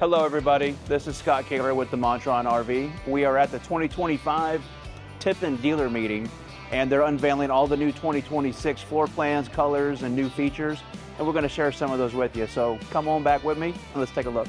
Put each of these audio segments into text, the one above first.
Hello everybody, this is Scott Caylor with DeMontrond RV. We are at the 2025 Tiffin Dealer Meeting, and they're unveiling all the new 2026 floor plans, colors, and new features, and we're going to share some of those with you. So come on back with me and let's take a look.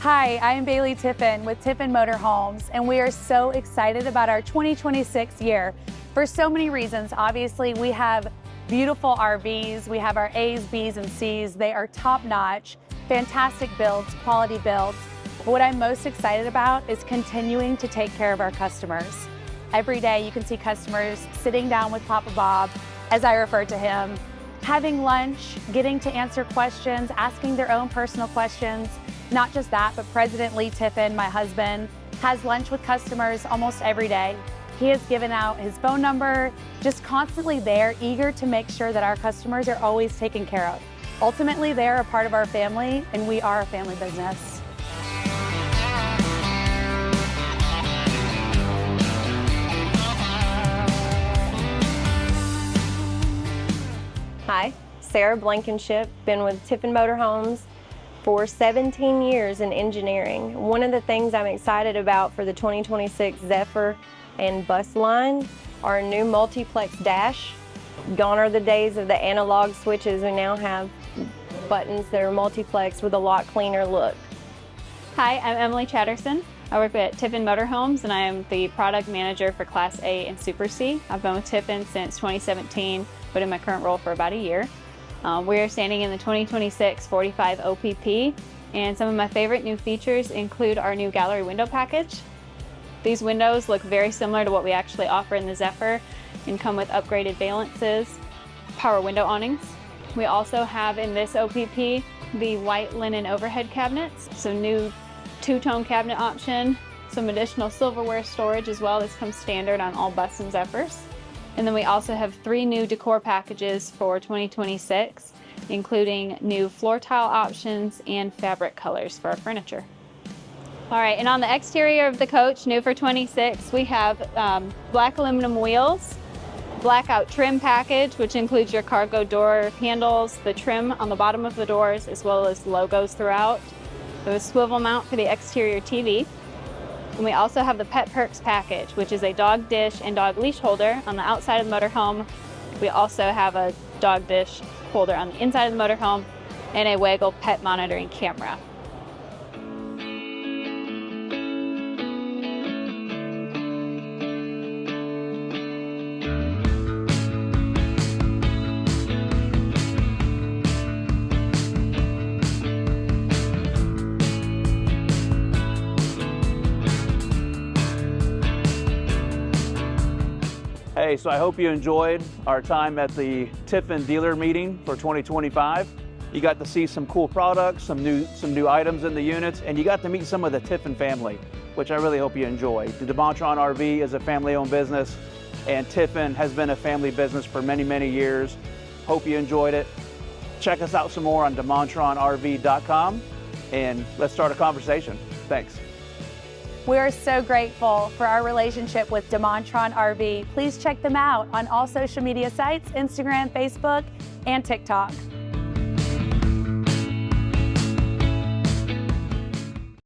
Hi, I am Baylee Tiffin with Tiffin Motorhomes, and we are so excited about our 2026 year for so many reasons. Obviously, we have beautiful RVs. We have our A's, B's, and C's. They are top-notch, fantastic builds, quality builds. But what I'm most excited about is continuing to take care of our customers. Every day you can see customers sitting down with Papa Bob, as I refer to him, having lunch, getting to answer questions, asking their own personal questions. Not just that, but President Lee Tiffin, my husband, has lunch with customers almost every day. He has given out his phone number, just constantly there, eager to make sure that our customers are always taken care of. Ultimately, they are a part of our family, and we are a family business. Hi, Sarah Blankinship, been with Tiffin Motorhomes for 17 years in engineering. One of the things I'm excited about for the 2026 Zephyr and bus line are a new multiplex dash. Gone are the days of the analog switches. We now have buttons that are multiplex with a lot cleaner look. Hi, I'm Emily Chatterton. I work at Tiffin Motorhomes, and I am the product manager for Class A and Super C. I've been with Tiffin since 2017, but in my current role for about a year. We are standing in the 2026 45 OPP, and some of my favorite new features include our new gallery window package. These windows look very similar to what we actually offer in the Zephyr and come with upgraded valances, power window awnings. We also have in this OPP the white linen overhead cabinets, so new two-tone cabinet option, some additional silverware storage as well. This comes standard on all bus and Zephyrs. And then we also have 3 new decor packages for 2026, including new floor tile options and fabric colors for our furniture. All right, and on the exterior of the coach, new for 26, we have black aluminum wheels, blackout trim package, which includes your cargo door handles, the trim on the bottom of the doors, as well as logos throughout. A swivel mount for the exterior TV. And we also have the Pet Perks package, which is a dog dish and dog leash holder on the outside of the motorhome. We also have a dog dish holder on the inside of the motorhome and a Waggle pet monitoring camera. Hey, so I hope you enjoyed our time at the Tiffin Dealer Meeting for 2025. You got to see some cool products, some new items in the units, and you got to meet some of the Tiffin family, which I really hope you enjoyed. The DeMontrond RV is a family-owned business, and Tiffin has been a family business for many, many years. Hope you enjoyed it. Check us out some more on DeMontrondRV.com, and let's start a conversation. Thanks. We are so grateful for our relationship with DeMontrond RV. Please check them out on all social media sites, Instagram, Facebook, and TikTok.